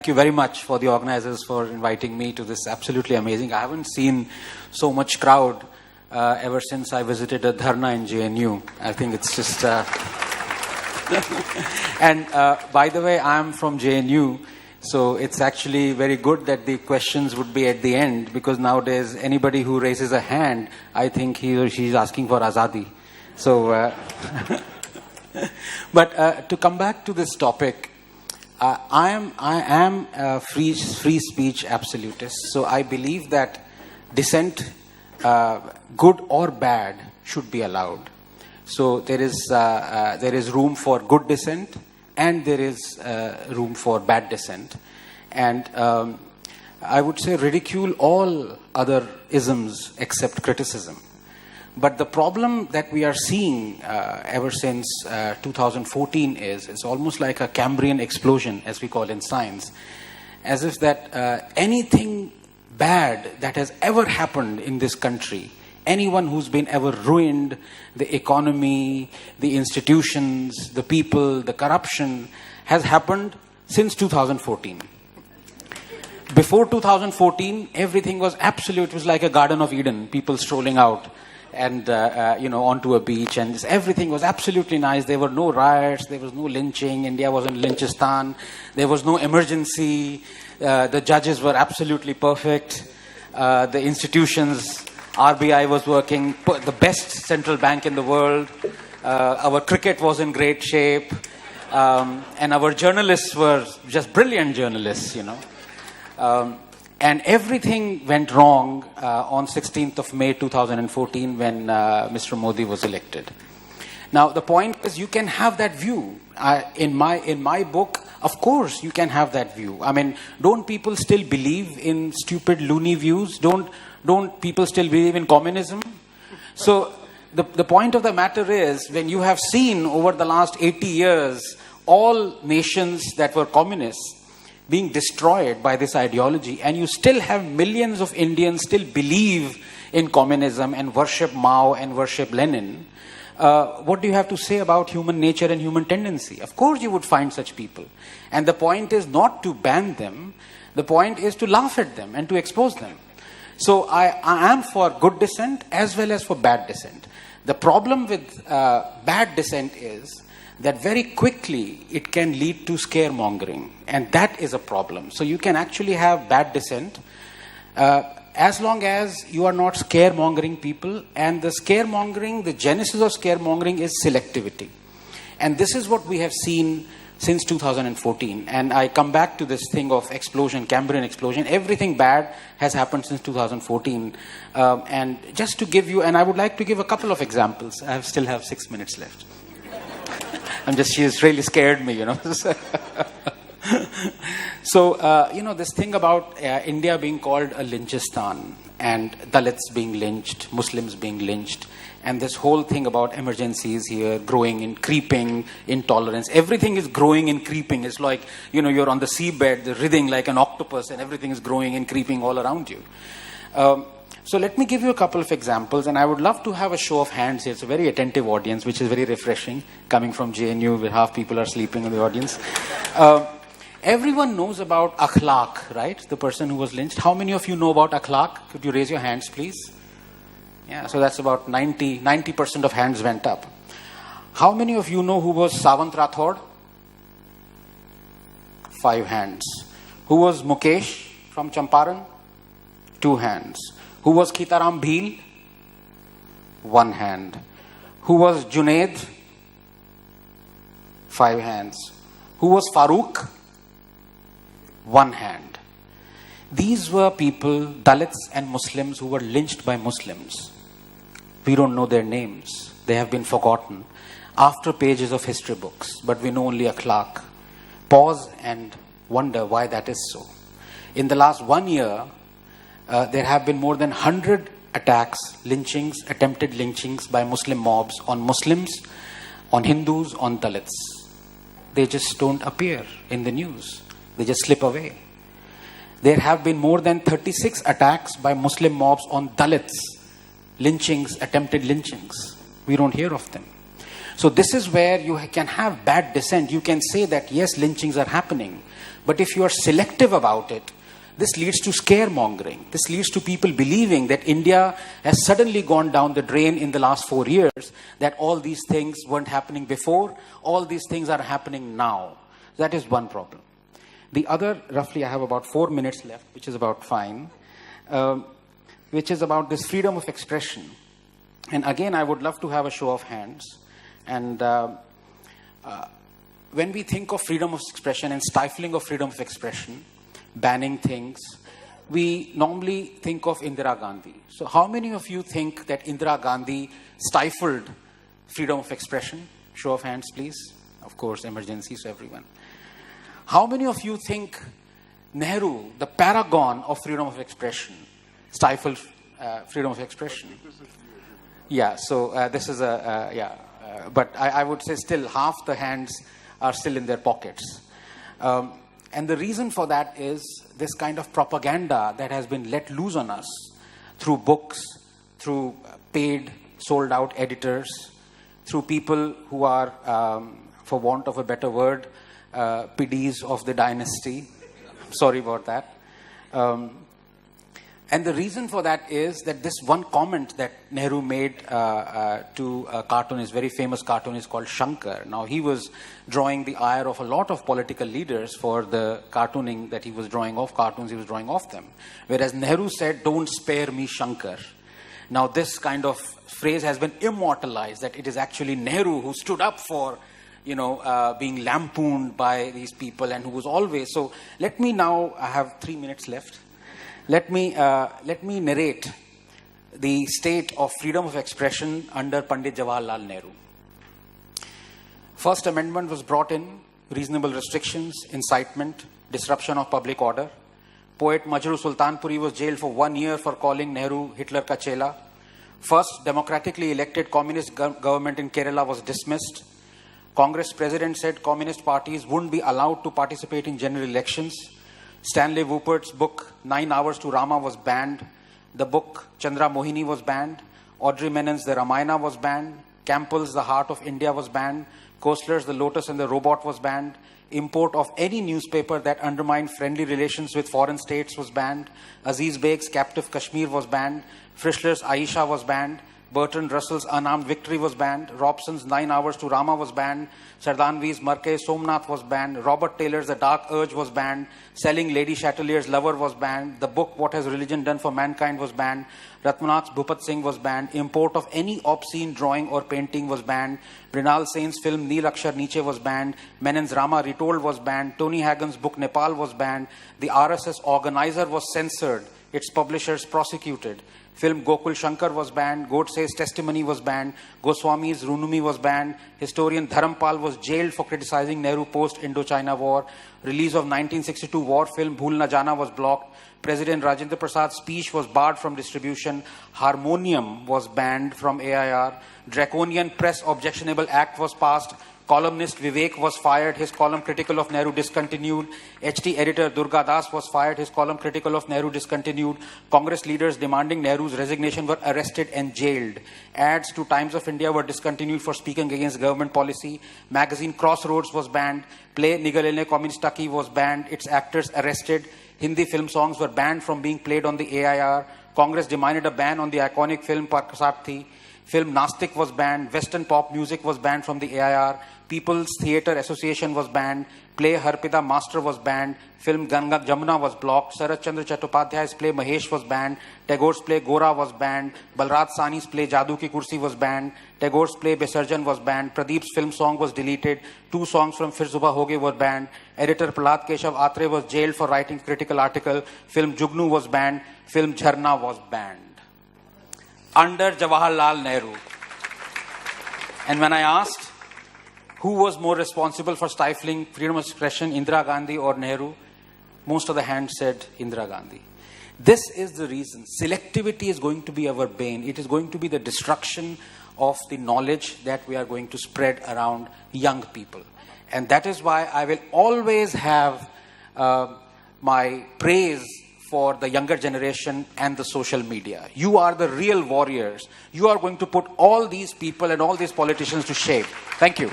Thank you very much for the organizers for inviting me to this absolutely amazing. I haven't seen so much crowd ever since I visited a dharna in JNU. I think it's just... And by the way, I'm from JNU, so it's actually very good that the questions would be at the end, because nowadays anybody who raises a hand, I think he or she is asking for azadi. So, but to come back to this topic, I am a free speech absolutist. So I believe that dissent, good or bad, should be allowed. So there is room for good dissent, and there is room for bad dissent. And I would say ridicule all other isms except criticism. But the problem that we are seeing ever since 2014 is it's almost like a Cambrian explosion, as we call in science, as if that anything bad that has ever happened in this country, anyone who's been ever ruined, the economy, the institutions, the people, the corruption, has happened since 2014. Before 2014, everything was absolute. It was like a Garden of Eden, people strolling out and onto a beach, and everything was absolutely nice. There were no riots, there was no lynching, India wasn't Lynchistan, there was no emergency, the judges were absolutely perfect, the institutions, RBI was working, the best central bank in the world, our cricket was in great shape, and our journalists were just brilliant journalists, and everything went wrong on 16th of May 2014 when Mr. Modi was elected. Now, the point is, you can have that view. In my book, of course, you can have that view. I mean, don't people still believe in stupid, loony views? Don't people still believe in communism? So, the point of the matter is, when you have seen over the last 80 years, all nations that were communists being destroyed by this ideology, and you still have millions of Indians still believe in communism and worship Mao and worship Lenin, what do you have to say about human nature and human tendency? Of course you would find such people. And the point is not to ban them, the point is to laugh at them and to expose them. So I am for good dissent as well as for bad dissent. The problem with bad dissent is that very quickly it can lead to scaremongering, and that is a problem. So you can actually have bad dissent as long as you are not scaremongering people, and the genesis of scaremongering is selectivity. And this is what we have seen since 2014. And I come back to this thing of explosion, Cambrian explosion. Everything bad has happened since 2014. And just to give you, and I would like to give a couple of examples. I still have 6 minutes left. She's really scared me, So, this thing about India being called a Lynchistan, and Dalits being lynched, Muslims being lynched, and this whole thing about emergencies here, growing and creeping, intolerance, everything is growing and creeping. It's like, you're on the seabed, writhing like an octopus, and everything is growing and creeping all around you. So let me give you a couple of examples, and I would love to have a show of hands here. It's a very attentive audience, which is very refreshing, coming from JNU, where half people are sleeping in the audience. Everyone knows about Akhlaq, right? The person who was lynched. How many of you know about Akhlaq? Could you raise your hands, please? Yeah, so that's about 90% of hands went up. How many of you know who was Sawant Rathod? 5 hands. Who was Mukesh from Champaran? 2 hands. Who was Khitaram Bhil? 1 hand. Who was Junaid? 5 hands. Who was Farooq? 1 hand. These were people, Dalits and Muslims, who were lynched by Muslims. We don't know their names. They have been forgotten after pages of history books, but we know only Akhlaq. Pause and wonder why that is so. In the last 1 year, there have been more than 100 attacks, lynchings, attempted lynchings by Muslim mobs on Muslims, on Hindus, on Dalits. They just don't appear in the news. They just slip away. There have been more than 36 attacks by Muslim mobs on Dalits, lynchings, attempted lynchings. We don't hear of them. So this is where you can have bad dissent. You can say that, yes, lynchings are happening. But if you are selective about it, this leads to scaremongering. This leads to people believing that India has suddenly gone down the drain in the last 4 years, that all these things weren't happening before, all these things are happening now. That is one problem. The other, roughly I have about 4 minutes left, which is about fine, which is about this freedom of expression. And again, I would love to have a show of hands. And when we think of freedom of expression and stifling of freedom of expression, banning things, we normally think of Indira Gandhi. So how many of you think that Indira Gandhi stifled freedom of expression? Show of hands, please. Of course, emergency, so everyone. How many of you think Nehru, the paragon of freedom of expression, stifled freedom of expression? Yeah, so this is but I would say still half the hands are still in their pockets. And the reason for that is this kind of propaganda that has been let loose on us through books, through paid, sold out editors, through people who are, for want of a better word, PDs of the dynasty. Sorry about that. And the reason for that is that this one comment that Nehru made to a cartoonist, very famous cartoonist called Shankar. Now, he was drawing the ire of a lot of political leaders for the cartooning that he was drawing of, cartoons he was drawing of them. Whereas Nehru said, "Don't spare me, Shankar." Now, this kind of phrase has been immortalized, that it is actually Nehru who stood up for, being lampooned by these people and who was always... So, let me now, I have 3 minutes left. Let me narrate the state of freedom of expression under Pandit Jawaharlal Nehru. First Amendment was brought in, reasonable restrictions, incitement, disruption of public order. Poet Majru Sultanpuri was jailed for 1 year for calling Nehru Hitler ka chela. First democratically elected communist government in Kerala was dismissed. Congress president said communist parties wouldn't be allowed to participate in general elections. Stanley Woopert's book 9 Hours to Rama was banned. The book Chandra Mohini was banned. Audrey Menon's The Ramayana was banned. Campbell's The Heart of India was banned. Koestler's The Lotus and the Robot was banned. Import of any newspaper that undermined friendly relations with foreign states was banned. Aziz Beg's Captive Kashmir was banned. Frischler's Aisha was banned. Bertrand Russell's Unarmed Victory was banned. Robson's 9 Hours to Rama was banned. Sardanvi's Marke Somnath was banned. Robert Taylor's The Dark Urge was banned. Selling Lady Chatelier's Lover was banned. The book What Has Religion Done for Mankind was banned. Ratmanath's Bhupat Singh was banned. Import of any obscene drawing or painting was banned. Mrinal Sen's film Neel Akshar Niche was banned. Menon's Rama Retold was banned. Tony Hagen's book Nepal was banned. The RSS organizer was censored. Its publishers prosecuted. Film Gokul Shankar was banned. Godse's Testimony was banned. Goswami's Runumi was banned. Historian Dharampal was jailed for criticizing Nehru post-Indochina war. Release of 1962 war film Bhool Na Jana was blocked. President Rajendra Prasad's speech was barred from distribution. Harmonium was banned from AIR. Draconian Press Objectionable Act was passed. Columnist Vivek was fired. His column critical of Nehru discontinued. HT editor Durga Das was fired. His column critical of Nehru discontinued. Congress leaders demanding Nehru's resignation were arrested and jailed. Ads to Times of India were discontinued for speaking against government policy. Magazine Crossroads was banned. Play Nigalene Communistaki was banned. Its actors arrested. Hindi film songs were banned from being played on the AIR. Congress demanded a ban on the iconic film Parkasarthi. Film Nastik was banned. Western pop music was banned from the AIR. People's Theatre Association was banned. Play Harpida Master was banned. Film Ganga Jamuna was blocked. Sarat Chandra Chattopadhyay's play Mahesh was banned. Tagore's play Gora was banned. Balraj Sani's play Jadoo Ki Kursi was banned. Tagore's play Besarjan was banned. Pradeep's film song was deleted. 2 songs from Fir Subah Hoge were banned. Editor Prahlad Keshav Atre was jailed for writing critical article. Film Jugnu was banned. Film Jharna was banned. Under Jawaharlal Nehru. And when I asked who was more responsible for stifling freedom of expression, Indira Gandhi or Nehru, most of the hands said Indira Gandhi. This is the reason. Selectivity is going to be our bane. It is going to be the destruction of the knowledge that we are going to spread around young people. And that is why I will always have my praise for the younger generation and the social media. You are the real warriors. You are going to put all these people and all these politicians to shame. Thank you.